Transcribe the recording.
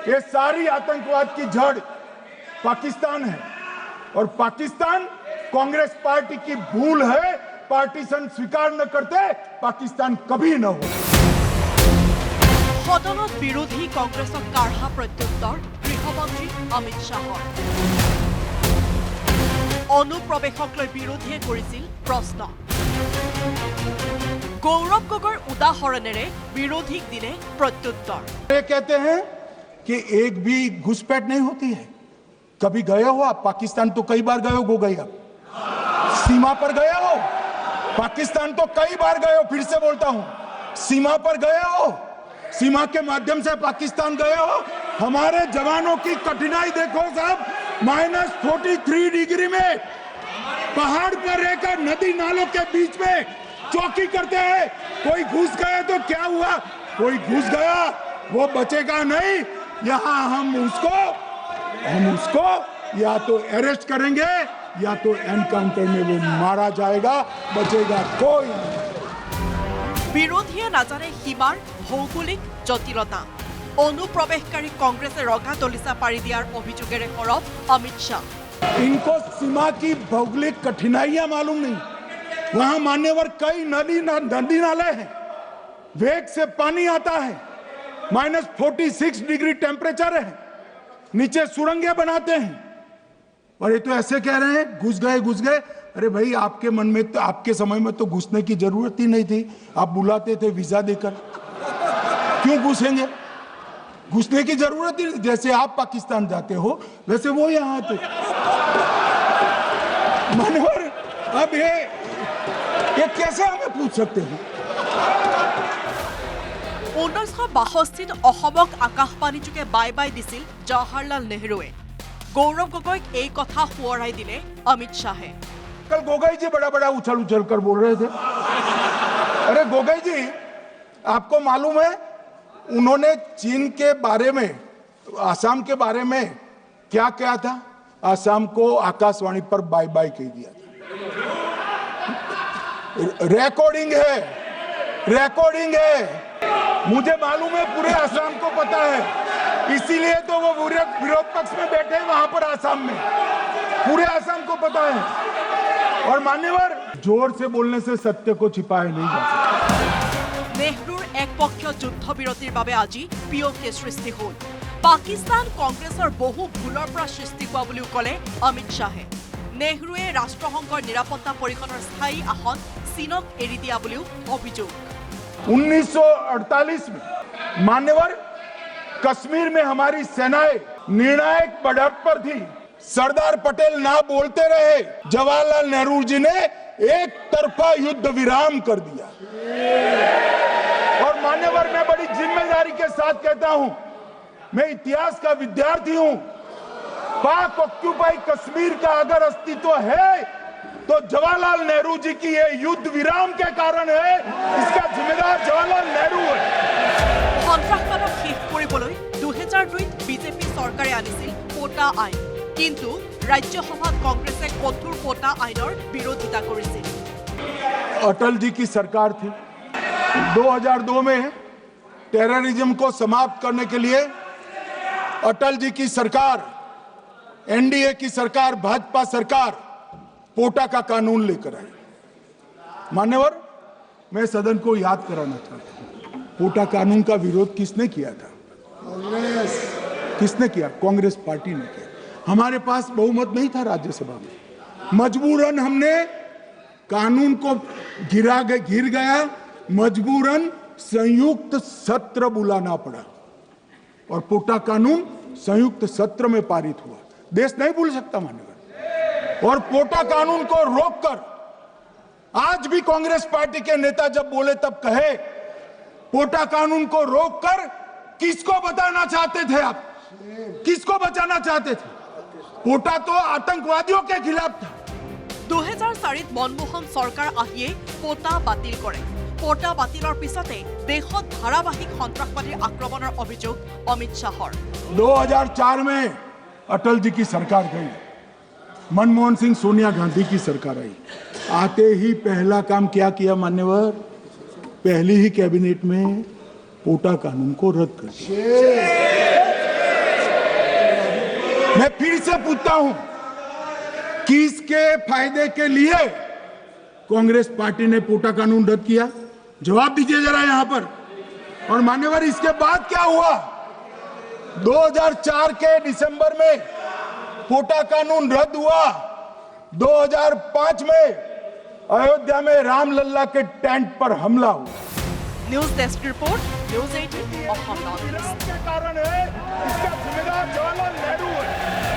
ये सारी आतंकवाद की जड़ पाकिस्तान है और पाकिस्तान कांग्रेस पार्टी की भूल है। पार्टीशन स्वीकार न करते पाकिस्तान कभी न हो। सदনত विरोधी कांग्रेसक काढ़ा प्रत्युत्तर गृहमंत्री अमित शाहर। अनुप्रवेशक লৈ বিৰোধীয়ে কৰিছিল প্ৰশ্ন। गौरव गगৈৰ उदाहरणेरे विरोधीक दिले प्रत्युत्तर। ये कहते हैं कि एक भी घुसपैठ नहीं होती है। कभी गए हो आप पाकिस्तान? तो कई बार गए हो गोगई, आप सीमा पर गए हो? पाकिस्तान तो कई बार गए हो। फिर से बोलता हूं, सीमा पर गए हो? सीमा के माध्यम से पाकिस्तान गए हो? हमारे जवानों की कठिनाई देखो साहब। -43 डिग्री में पहाड़ पर रहकर नदी नालों के बीच में चौकी करते हैं। कोई घुस गया तो क्या हुआ? कोई घुस गया वो बचेगा नहीं। यहां हम उसको या तो अरेस्ट करेंगे या तो एनकाउंटर में वो मारा जाएगा, बचेगा कोई नहीं। विरोधीये नाजाने सीमार भौगोलिक जटिलता। अनुप्रवेशकारी कांग्रेसे रगा दलिसा पारी दियार अभियोगेरे सरब अमित शाह। इनको सीमा की भौगोलिक कठिनाइयां मालूम नहीं। वहां मान्यवर कई नदी नाले हैं, वेग से पानी आता है, -46 डिग्री टेम्परेचर है, नीचे सुरंगें बनाते हैं और ये तो ऐसे कह रहे हैं घुस गए। अरे भाई, आपके मन में तो आपके समय में तो घुसने की जरूरत ही नहीं थी। आप बुलाते थे वीजा देकर, क्यों घुसेंगे? घुसने की जरूरत ही नहीं। जैसे आप पाकिस्तान जाते हो वैसे वो यहाँ आते। मान्यवर, अब ये कैसे हमें पूछ सकते हैं? 1962 অসমক আকাশবাণীযোগে বাই বাই দিছিল জৱাহৰলাল নেহৰুৱে। गौरव गगৈক এই কথা সোঁৱৰাই দিলে अमित शाहे। कल गोगई जी बड़ा उछल कर बोल रहे थे। अरे गोगई जी, आपको मालूम है उन्होंने चीन के बारे में, आसाम के बारे में क्या कहा था? आसाम को आकाशवाणी पर बाय बाय कह दिया था। रिकॉर्डिंग है। मुझे मालूम है, पूरे आसाम को पता है। इसीलिए तो वो विरोध पक्ष में बैठे हैं वहां पर आसाम में। पूरे आसाम को पता है। और मान्यवर, जोर से बोलने से सत्य को छिपाया नहीं जा सकता। नेहरूर एकपक्षीय युद्धबिरतिर বাবে আজি পিঅ'কে সৃষ্টি হ'ল। পাকিস্তান কংগ্ৰেছৰ বহু ভুলৰ পৰা সৃষ্টি হোৱা বুলিও ক'লে অমিত শাহে। নেহৰুৱে ৰাষ্ট্ৰসংঘৰ নিৰাপত্তা পৰিষদৰ স্থায়ী আসন চীনক এৰি দিয়া বুলিও অভিযোগ। 1948 में मान्यवर कश्मीर में हमारी सेनाएं निर्णायक बढ़त पर थी। सरदार पटेल ना बोलते रहे, जवाहरलाल नेहरू जी ने एक तरफा युद्ध विराम कर दिया। और मान्यवर, मैं बड़ी जिम्मेदारी के साथ कहता हूं, मैं इतिहास का विद्यार्थी हूं। पाक ऑक्यूपाई कश्मीर का अगर अस्तित्व है तो जवाहरलाल नेहरू जी की ये युद्ध विराम के कारण है। इसका जिम्मेदार जवाहरलाल नेहरू है। সন্ত্ৰাসবাদক শেষ কৰিবলৈ 2002 বিজেপি চৰকাৰে আনিছিল পোটা আইন, কিন্তু ৰাজ্যসভাত কংগ্ৰেছে কঠোৰ পোটা আইনৰ বিৰোধিতা কৰিছিল। अटल जी की सरकार थी। 2002 में टेररिज्म को समाप्त करने के लिए अटल जी की सरकार, एनडीए की सरकार, भाजपा सरकार पोटा का कानून लेकर आई। मान्यवर, मैं सदन को याद कराना चाहता हूं, पोटा कानून का विरोध किसने किया था? किसने किया? कांग्रेस पार्टी ने किया। हमारे पास बहुमत नहीं था राज्यसभा में। मजबूरन हमने कानून को गिर गया। मजबूरन संयुक्त सत्र बुलाना पड़ा और पोटा कानून संयुक्त सत्र में पारित हुआ। देश नहीं भूल सकता मान्यवर। और पोटा कानून को रोककर आज भी कांग्रेस पार्टी के नेता जब बोले तब कहे, पोटा कानून को रोककर किसको बताना चाहते थे आप? किसको बचाना चाहते थे? पोटा तो आतंकवादियों के खिलाफ था। 2004 मनमोहन सरकार আহিয়ে पोटा बातिल करे। पोटा बातिলৰ পিছতে দেশত ধাৰাবাহিক সন্ত্ৰাসবাদীৰ আক্ৰমণৰ অভিযোগ অমিত শাহৰ। 2004 में अटल जी की सरकार गई, मनमोहन सिंह सोनिया गांधी की सरकार आई। आते ही पहला काम क्या किया मान्यवर? पहली ही कैबिनेट में पोटा कानून को रद्द कर दिया। मैं फिर से पूछता हूं, किसके फायदे के लिए कांग्रेस पार्टी ने पोटा कानून रद्द किया? जवाब दीजिए जरा यहां पर। और मान्यवर, इसके बाद क्या हुआ? 2004 के दिसंबर में पोटा कानून रद्द हुआ। 2005 में अयोध्या में रामलल्ला के टेंट पर हमला हुआ। News desk report, news 18 of north east. के कारण है, इसका जिम्मेदार जवाहरलाल नेहरू है।